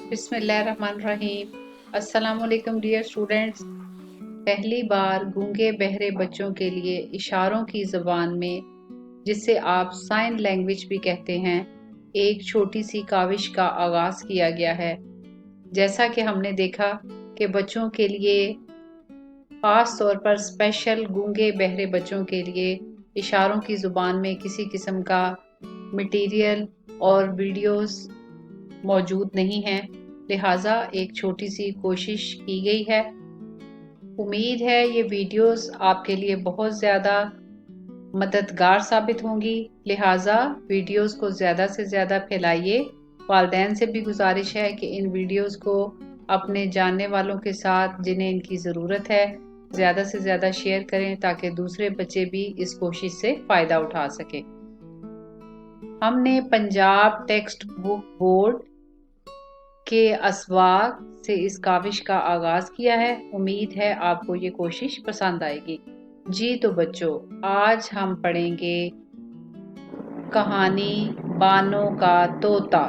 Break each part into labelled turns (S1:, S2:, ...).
S1: बिस्मिल्लाहिर्रहमानिर्रहीम। अस्सलाम वालेकुम डियर स्टूडेंट्स। पहली बार गूंगे बहरे बच्चों के लिए इशारों की ज़बान में, जिसे आप साइन लैंग्वेज भी कहते हैं, एक छोटी सी काविश का आगाज़ किया गया है। जैसा कि हमने देखा कि बच्चों के लिए, ख़ास तौर पर स्पेशल गूंगे बहरे बच्चों के लिए इशारों की ज़ुबान में किसी किस्म का मटीरियल और वीडियोस मौजूद नहीं हैं, लिहाजा एक छोटी सी कोशिश की गई है। उम्मीद है ये वीडियोस आपके लिए बहुत ज़्यादा मददगार साबित होंगी, लिहाजा वीडियोस को ज़्यादा से ज़्यादा फैलाइए। वालिदैन से भी गुजारिश है कि इन वीडियोस को अपने जानने वालों के साथ, जिन्हें इनकी ज़रूरत है, ज़्यादा से ज़्यादा शेयर करें ताकि दूसरे बच्चे भी इस कोशिश से फ़ायदा उठा सकें। हमने पंजाब टेक्स्ट बुक बोर्ड के असवाक से इस काविश का आगाज किया है। उम्मीद है आपको ये कोशिश पसंद आएगी। जी तो बच्चों, आज हम पढ़ेंगे कहानी बानों का तोता।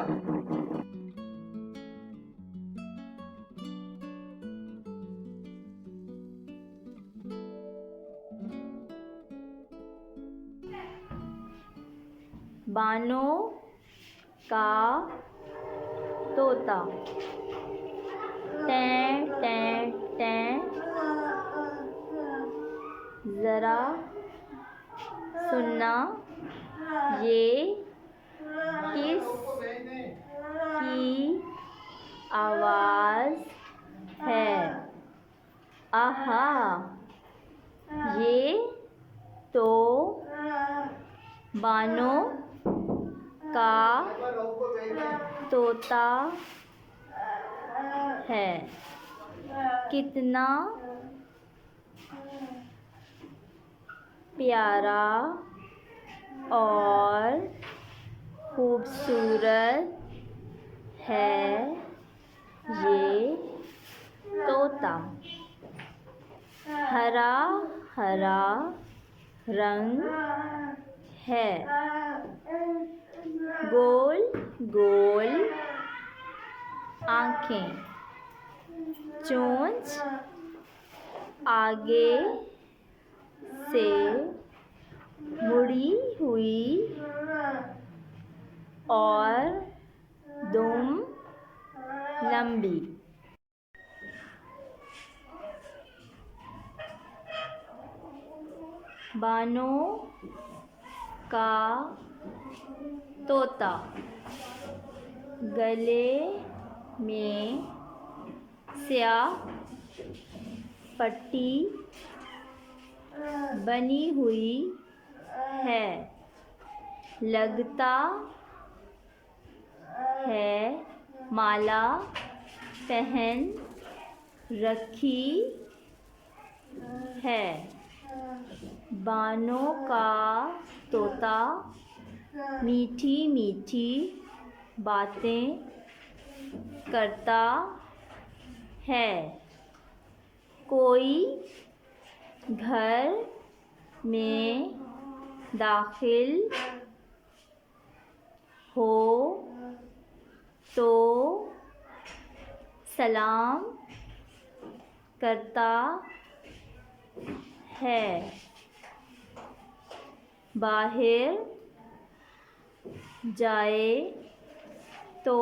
S2: बानों का तोता। टें टें टें, ज़रा सुनना, ये किस की आवाज़ है? आहा, ये तो बानों का तोता है। कितना प्यारा और खूबसूरत है ये तोता। हरा हरा रंग है, गोल गोल आँखें, चोंच आगे से मुड़ी हुई और दुम लंबी। बानों का तोता। गले में स्याह पट्टी बनी हुई है, लगता है माला पहन रखी है। बानों का तोता मीठी मीठी बातें करता है। कोई घर में दाखिल हो तो सलाम करता है, बाहर जाए तो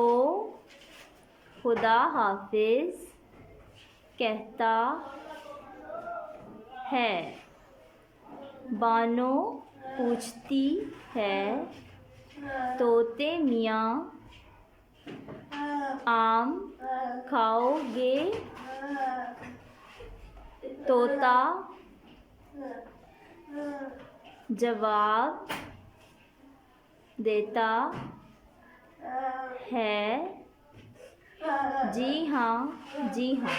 S2: खुदा हाफिज़ कहता है। बानों पूछती है, तोते मियाँ आम खाओगे? तोता जवाब देता है, जी हाँ जी हाँ।